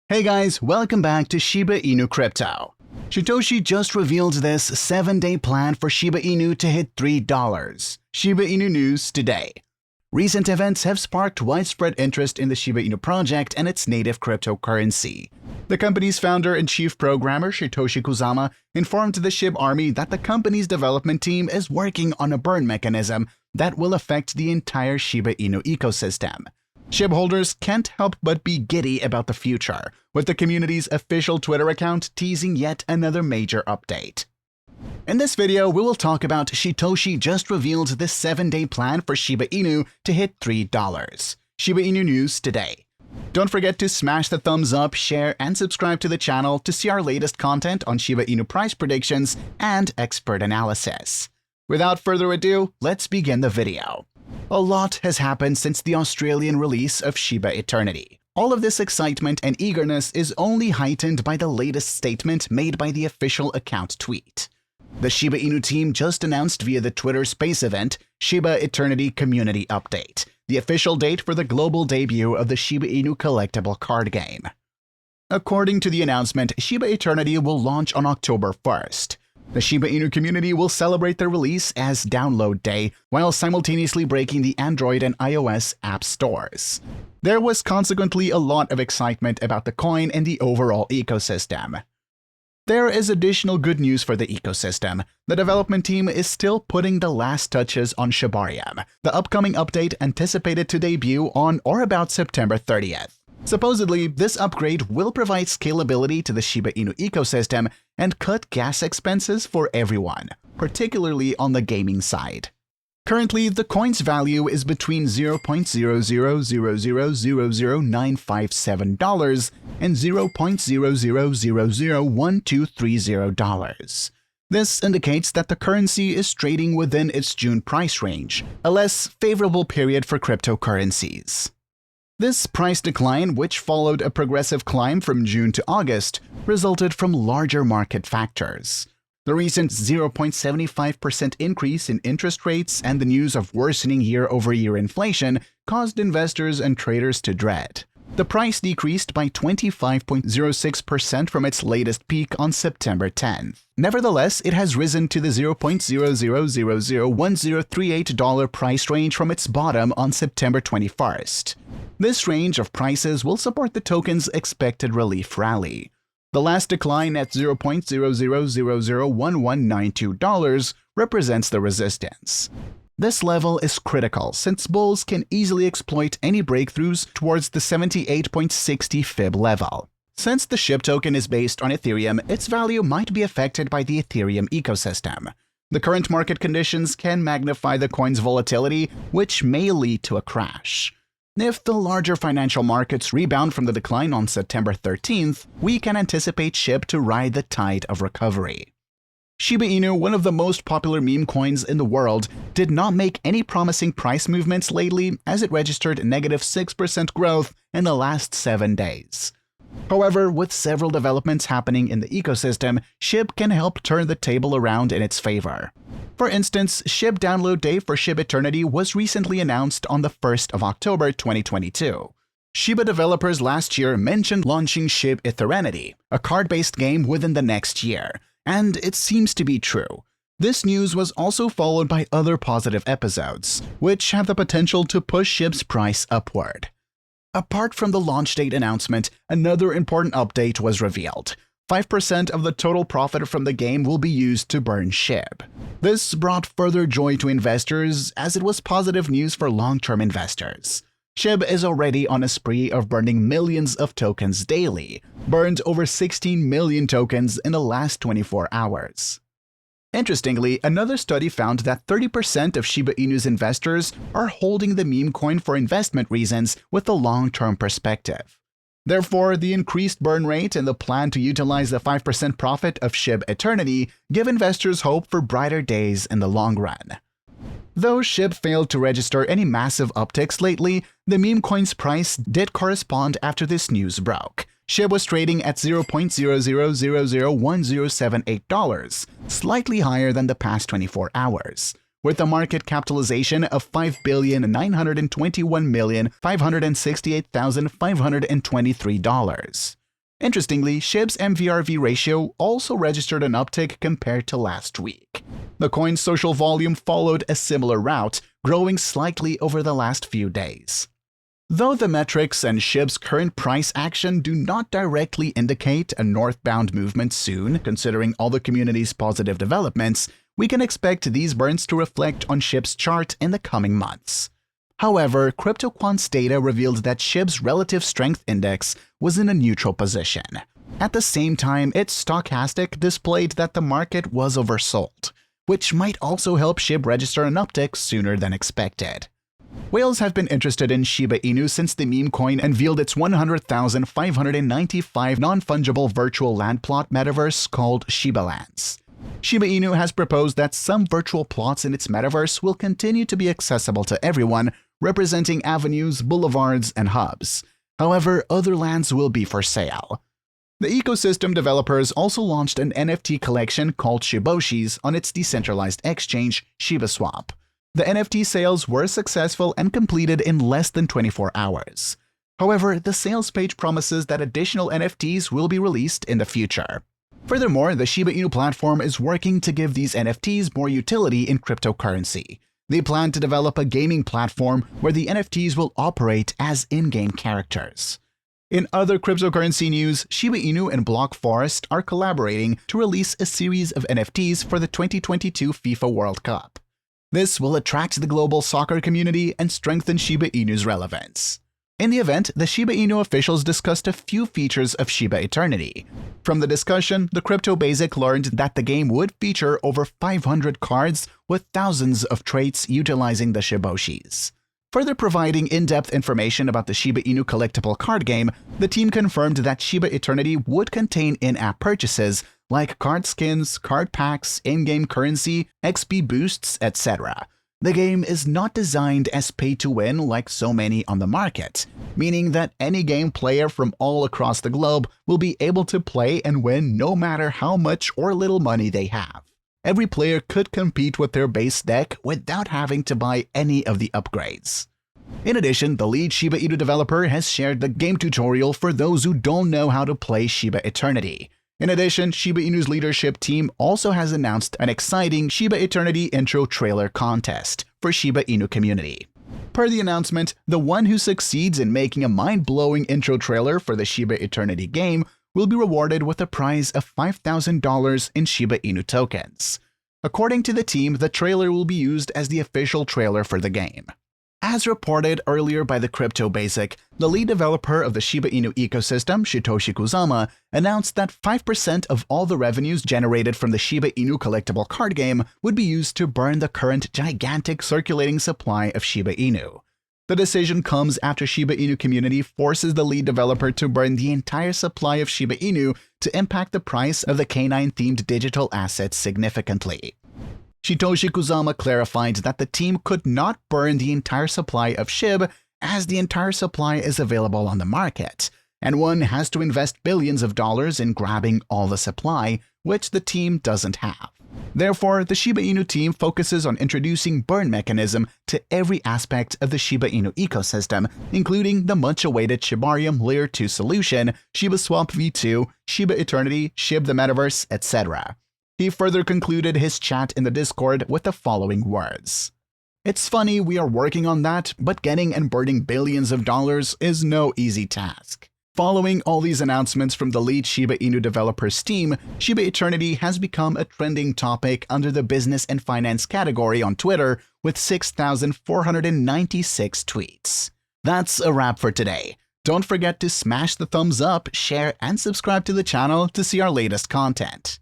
Hey guys, welcome back to Shiba Inu Crypto. Satoshi just revealed this 7-day plan for Shiba Inu to hit $3. Shiba Inu news today. Recent events have sparked widespread interest in the Shiba Inu project and its native cryptocurrency. The company's founder and chief programmer Satoshi Kusama informed the SHIB army that the company's development team is working on a burn mechanism that will affect the entire Shiba Inu ecosystem. SHIB holders can't help but be giddy about the future, with the community's official Twitter account teasing yet another major update. In this video, we will talk about Satoshi just revealed this 7-day plan for Shiba Inu to hit $3. Shiba Inu news today. Don't forget to smash the thumbs up, share, and subscribe to the channel to see our latest content on Shiba Inu price predictions and expert analysis. Without further ado, let's begin the video. A lot has happened since the Australian release of Shiba Eternity. All of this excitement and eagerness is only heightened by the latest statement made by the official account tweet. The Shiba Inu team just announced via the Twitter Space event Shiba Eternity Community Update, the official date for the global debut of the Shiba Inu collectible card game. According to the announcement, Shiba Eternity will launch on October 1st. The Shiba Inu community will celebrate the release as Download Day while simultaneously breaking the Android and iOS app stores. There was consequently a lot of excitement about the coin and the overall ecosystem. There is additional good news for the ecosystem. The development team is still putting the last touches on Shibarium, the upcoming update anticipated to debut on or about September 30th. Supposedly, this upgrade will provide scalability to the Shiba Inu ecosystem and cut gas expenses for everyone, particularly on the gaming side. Currently, the coin's value is between $0.00000957 and $0.00001230. This indicates that the currency is trading within its June price range, a less favorable period for cryptocurrencies. This price decline, which followed a progressive climb from June to August, resulted from larger market factors. The recent 0.75% increase in interest rates and the news of worsening year-over-year inflation caused investors and traders to dread. The price decreased by 25.06% from its latest peak on September 10th. Nevertheless, it has risen to the $0.00001038 price range from its bottom on September 21st. This range of prices will support the token's expected relief rally. The last decline at $0.00001192 represents the resistance. This level is critical since bulls can easily exploit any breakthroughs towards the 78.60 fib level. Since the SHIB token is based on Ethereum, its value might be affected by the Ethereum ecosystem. The current market conditions can magnify the coin's volatility, which may lead to a crash. If the larger financial markets rebound from the decline on September 13th, we can anticipate SHIB to ride the tide of recovery. Shiba Inu, one of the most popular meme coins in the world, did not make any promising price movements lately as it registered -6% growth in the last 7 days. However, with several developments happening in the ecosystem, SHIB can help turn the table around in its favor. For instance, SHIB Download Day for SHIB Eternity was recently announced on the 1st of October 2022. Shiba developers last year mentioned launching SHIB Eternity, a card-based game within the next year, and it seems to be true. This news was also followed by other positive episodes, which have the potential to push SHIB's price upward. Apart from the launch date announcement, another important update was revealed. 5% of the total profit from the game will be used to burn SHIB. This brought further joy to investors as it was positive news for long-term investors. SHIB is already on a spree of burning millions of tokens daily, burned over 16 million tokens in the last 24 hours. Interestingly, another study found that 30% of Shiba Inu's investors are holding the meme coin for investment reasons with a long-term perspective. Therefore, the increased burn rate and the plan to utilize the 5% profit of SHIB Eternity give investors hope for brighter days in the long run. Though SHIB failed to register any massive upticks lately, the meme coin's price did correspond after this news broke. SHIB was trading at $0.00001078, slightly higher than the past 24 hours. with a market capitalization of $5,921,568,523. Interestingly, SHIB's MVRV ratio also registered an uptick compared to last week. The coin's social volume followed a similar route, growing slightly over the last few days. Though the metrics and SHIB's current price action do not directly indicate a northbound movement soon, considering all the community's positive developments, we can expect these burns to reflect on SHIB's chart in the coming months. However, CryptoQuant's data revealed that SHIB's relative strength index was in a neutral position. At the same time, its stochastic displayed that the market was oversold, which might also help SHIB register an uptick sooner than expected. Whales have been interested in Shiba Inu since the meme coin unveiled its 100,595 non-fungible virtual land plot metaverse called Shiba Lands. Shiba Inu has proposed that some virtual plots in its metaverse will continue to be accessible to everyone, representing avenues, boulevards, and hubs. However, other lands will be for sale. The ecosystem developers also launched an NFT collection called Shiboshis on its decentralized exchange, ShibaSwap. The NFT sales were successful and completed in less than 24 hours. However, the sales page promises that additional NFTs will be released in the future. Furthermore, the Shiba Inu platform is working to give these NFTs more utility in cryptocurrency. They plan to develop a gaming platform where the NFTs will operate as in-game characters. In other cryptocurrency news, Shiba Inu and Block Forest are collaborating to release a series of NFTs for the 2022 FIFA World Cup. This will attract the global soccer community and strengthen Shiba Inu's relevance. In the event, the Shiba Inu officials discussed a few features of Shiba Eternity. From the discussion, the Crypto Basic learned that the game would feature over 500 cards with thousands of traits utilizing the Shiboshis. Further providing in-depth information about the Shiba Inu collectible card game, the team confirmed that Shiba Eternity would contain in-app purchases like card skins, card packs, in-game currency, XP boosts, etc. The game is not designed as pay-to-win like so many on the market, meaning that any game player from all across the globe will be able to play and win no matter how much or little money they have. Every player could compete with their base deck without having to buy any of the upgrades. In addition, the lead Shiba Inu developer has shared the game tutorial for those who don't know how to play Shiba Eternity. In addition, Shiba Inu's leadership team also has announced an exciting Shiba Eternity intro trailer contest for Shiba Inu community. Per the announcement, the one who succeeds in making a mind-blowing intro trailer for the Shiba Eternity game will be rewarded with a prize of $5,000 in Shiba Inu tokens. According to the team, the trailer will be used as the official trailer for the game. As reported earlier by the Crypto Basic, the lead developer of the Shiba Inu ecosystem, Satoshi Kusama, announced that 5% of all the revenues generated from the Shiba Inu collectible card game would be used to burn the current gigantic circulating supply of Shiba Inu. The decision comes after Shiba Inu community forces the lead developer to burn the entire supply of Shiba Inu to impact the price of the canine-themed digital assets significantly. Satoshi Kusama clarified that the team could not burn the entire supply of SHIB as the entire supply is available on the market, and one has to invest billions of dollars in grabbing all the supply, which the team doesn't have. Therefore, the Shiba Inu team focuses on introducing burn mechanism to every aspect of the Shiba Inu ecosystem, including the much-awaited Shibarium Layer 2 solution, ShibaSwap v2, Shiba Eternity, SHIB the Metaverse, etc. He further concluded his chat in the Discord with the following words. "It's funny we are working on that, but getting and burning billions of dollars is no easy task." Following all these announcements from the lead Shiba Inu developers team, Shiba Eternity has become a trending topic under the business and finance category on Twitter with 6,496 tweets. That's a wrap for today. Don't forget to smash the thumbs up, share, and subscribe to the channel to see our latest content.